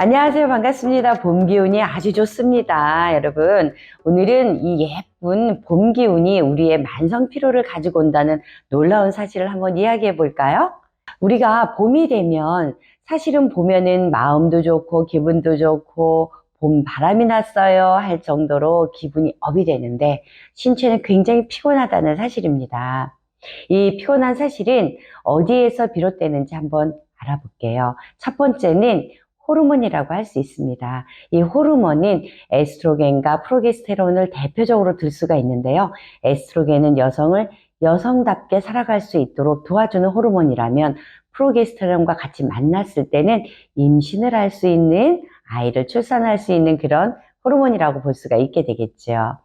안녕하세요. 반갑습니다. 봄 기운이 아주 좋습니다. 여러분, 오늘은 이 예쁜 봄 기운이 우리의 만성 피로를 가지고 온다는 놀라운 사실을 한번 이야기해 볼까요? 우리가 봄이 되면 사실은 보면은 마음도 좋고 기분도 좋고 봄 바람이 났어요 할 정도로 기분이 업이 되는데 신체는 굉장히 피곤하다는 사실입니다. 이 피곤한 사실은 어디에서 비롯되는지 한번 알아볼게요. 첫 번째는 호르몬이라고 할 수 있습니다. 이 호르몬은 에스트로겐과 프로게스테론을 대표적으로 들 수가 있는데요. 에스트로겐은 여성을 여성답게 살아갈 수 있도록 도와주는 호르몬이라면 프로게스테론과 같이 만났을 때는 임신을 할 수 있는, 아이를 출산할 수 있는 그런 호르몬이라고 볼 수가 있게 되겠죠.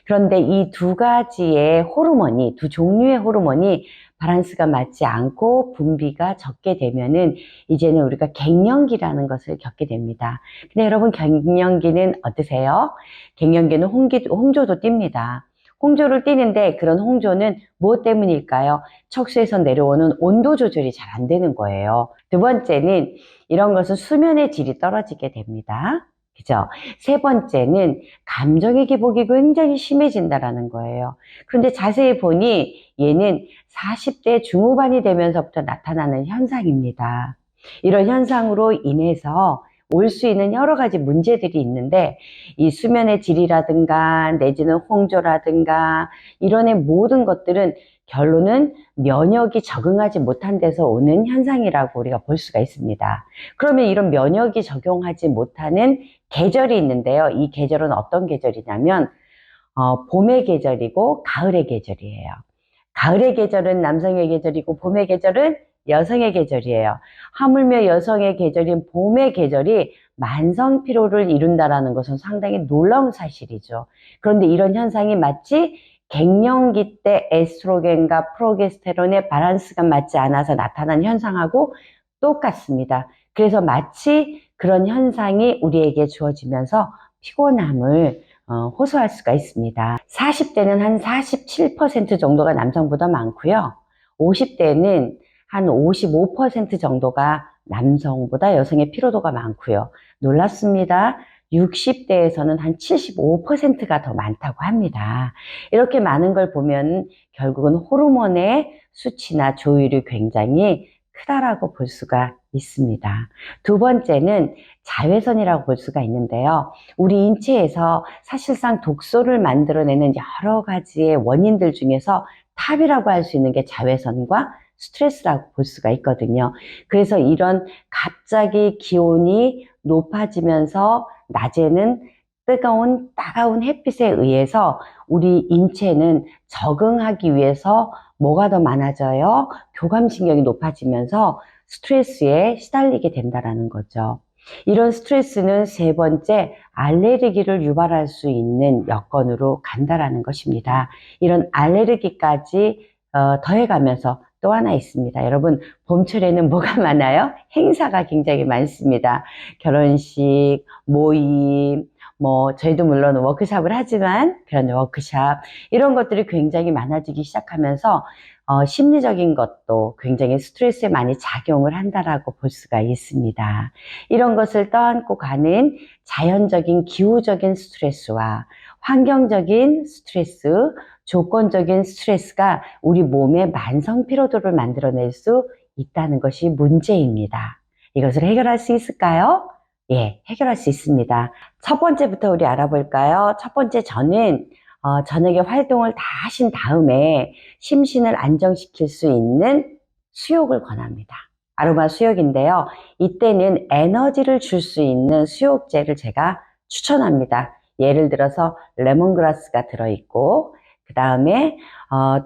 그런데 이 두 가지의 호르몬이, 두 종류의 호르몬이 밸런스가 맞지 않고 분비가 적게 되면은 이제는 우리가 갱년기라는 것을 겪게 됩니다. 근데 여러분, 갱년기는 어떠세요? 갱년기는 홍조도 띱니다. 홍조를 띠는데 그런 홍조는 무엇 때문일까요? 척수에서 내려오는 온도 조절이 잘 안 되는 거예요. 두 번째는 이런 것은 수면의 질이 떨어지게 됩니다. 그죠? 세 번째는 감정의 기복이 굉장히 심해진다라는 거예요. 그런데 자세히 보니 얘는 40대 중후반이 되면서부터 나타나는 현상입니다. 이런 현상으로 인해서 올 수 있는 여러 가지 문제들이 있는데 이 수면의 질이라든가 내지는 홍조라든가 이런 모든 것들은 결론은 면역이 적응하지 못한 데서 오는 현상이라고 우리가 볼 수가 있습니다. 그러면 이런 면역이 적용하지 못하는 계절이 있는데요. 이 계절은 어떤 계절이냐면 봄의 계절이고 가을의 계절이에요. 가을의 계절은 남성의 계절이고 봄의 계절은 여성의 계절이에요. 하물며 여성의 계절인 봄의 계절이 만성 피로를 이룬다는 것은 상당히 놀라운 사실이죠. 그런데 이런 현상이 마치 갱년기 때 에스트로겐과 프로게스테론의 밸런스가 맞지 않아서 나타난 현상하고 똑같습니다. 그래서 마치 그런 현상이 우리에게 주어지면서 피곤함을 호소할 수가 있습니다. 40대는 한 47% 정도가 남성보다 많고요. 50대는 한 55% 정도가 남성보다 여성의 피로도가 많고요. 놀랍습니다. 60대에서는 한 75%가 더 많다고 합니다. 이렇게 많은 걸 보면 결국은 호르몬의 수치나 조율이 굉장히 크다라고 볼 수가 있습니다. 두 번째는 자외선이라고 볼 수가 있는데요. 우리 인체에서 사실상 독소를 만들어내는 여러 가지의 원인들 중에서 탑이라고 할 수 있는 게 자외선과 스트레스라고 볼 수가 있거든요. 그래서 이런 갑자기 기온이 높아지면서 낮에는 뜨거운 따가운 햇빛에 의해서 우리 인체는 적응하기 위해서 뭐가 더 많아져요? 교감신경이 높아지면서 스트레스에 시달리게 된다는 거죠. 이런 스트레스는 세 번째 알레르기를 유발할 수 있는 여건으로 간다라는 것입니다. 이런 알레르기까지 더해가면서 또 하나 있습니다. 여러분, 봄철에는 뭐가 많아요? 행사가 굉장히 많습니다. 결혼식, 모임, 저희도 물론 워크숍을 하지만 그런 워크숍, 이런 것들이 굉장히 많아지기 시작하면서 심리적인 것도 굉장히 스트레스에 많이 작용을 한다라고 볼 수가 있습니다. 이런 것을 떠안고 가는 자연적인 기후적인 스트레스와 환경적인 스트레스, 조건적인 스트레스가 우리 몸의 만성 피로도를 만들어낼 수 있다는 것이 문제입니다. 이것을 해결할 수 있을까요? 예, 해결할 수 있습니다. 첫 번째부터 우리 알아볼까요? 첫 번째, 저녁에 활동을 다 하신 다음에 심신을 안정시킬 수 있는 수욕을 권합니다. 아로마 수욕인데요. 이때는 에너지를 줄 수 있는 수욕제를 제가 추천합니다. 예를 들어서 레몬그라스가 들어있고, 그 다음에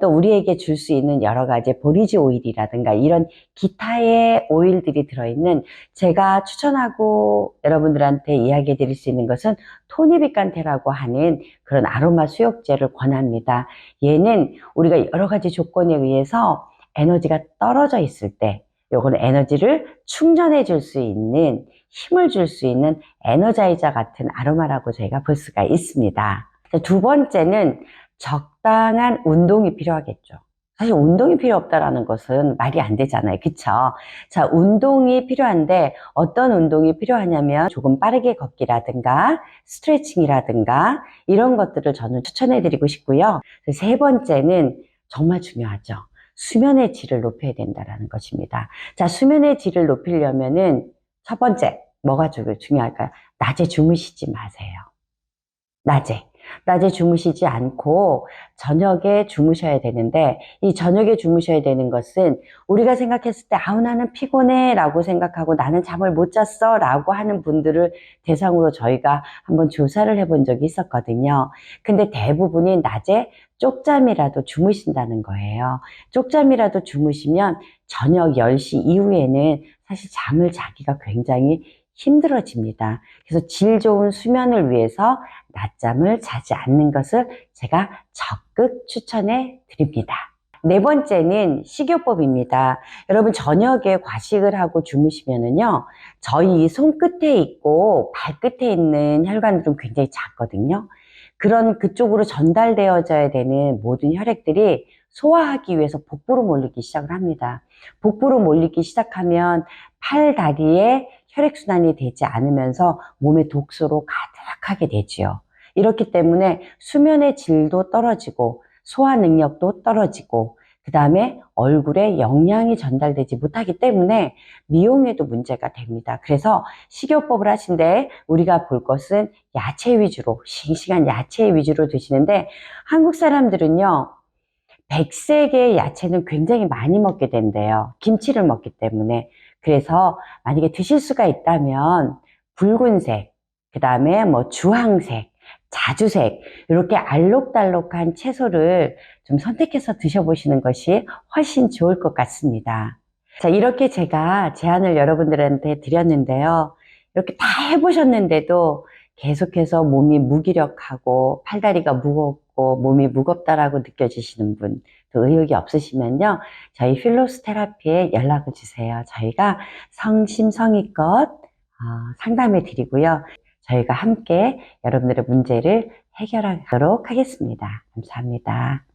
또 우리에게 줄 수 있는 여러 가지 보리지 오일이라든가 이런 기타의 오일들이 들어있는, 제가 추천하고 여러분들한테 이야기해 드릴 수 있는 것은 토니비칸테라고 하는 그런 아로마 수욕제를 권합니다. 얘는 우리가 여러 가지 조건에 의해서 에너지가 떨어져 있을 때 요거는 에너지를 충전해 줄 수 있는, 힘을 줄 수 있는 에너자이저 같은 아로마라고 저희가 볼 수가 있습니다. 두 번째는 적당한 운동이 필요하겠죠. 사실 운동이 필요 없다라는 것은 말이 안 되잖아요. 그쵸? 자, 운동이 필요한데 어떤 운동이 필요하냐면 조금 빠르게 걷기라든가 스트레칭이라든가 이런 것들을 저는 추천해 드리고 싶고요. 세 번째는 정말 중요하죠. 수면의 질을 높여야 된다는 것입니다. 자, 수면의 질을 높이려면은 첫 번째, 뭐가 중요할까요? 낮에 주무시지 마세요. 낮에 주무시지 않고 저녁에 주무셔야 되는데, 이 저녁에 주무셔야 되는 것은 우리가 생각했을 때 아우 나는 피곤해 라고 생각하고 나는 잠을 못 잤어 라고 하는 분들을 대상으로 저희가 한번 조사를 해본 적이 있었거든요. 근데 대부분이 낮에 쪽잠이라도 주무신다는 거예요. 쪽잠이라도 주무시면 저녁 10시 이후에는 사실 잠을 자기가 굉장히 힘들어집니다. 그래서 질 좋은 수면을 위해서 낮잠을 자지 않는 것을 제가 적극 추천해 드립니다. 네 번째는 식이요법입니다. 여러분 저녁에 과식을 하고 주무시면은요, 저희 손끝에 있고 발끝에 있는 혈관들은 굉장히 작거든요. 그런 그쪽으로 전달되어져야 되는 모든 혈액들이 소화하기 위해서 복부로 몰리기 시작을 합니다. 복부로 몰리기 시작하면 팔, 다리에 혈액순환이 되지 않으면서 몸의 독소로 가득하게 되지요. 이렇기 때문에 수면의 질도 떨어지고 소화 능력도 떨어지고 그 다음에 얼굴에 영양이 전달되지 못하기 때문에 미용에도 문제가 됩니다. 그래서 식이요법을 하신데 우리가 볼 것은 야채 위주로, 싱싱한 야채 위주로 드시는데 한국 사람들은요, 백색의 야채는 굉장히 많이 먹게 된대요. 김치를 먹기 때문에. 그래서 만약에 드실 수가 있다면 붉은색, 그 다음에 뭐 주황색, 자주색 이렇게 알록달록한 채소를 좀 선택해서 드셔보시는 것이 훨씬 좋을 것 같습니다. 자, 이렇게 제가 제안을 여러분들한테 드렸는데요. 이렇게 다 해보셨는데도 계속해서 몸이 무기력하고 팔다리가 무겁고 몸이 무겁다라고 느껴지시는 분, 또 의욕이 없으시면요. 저희 필로스 테라피에 연락을 주세요. 저희가 성심성의껏 상담해 드리고요. 저희가 함께 여러분들의 문제를 해결하도록 하겠습니다. 감사합니다.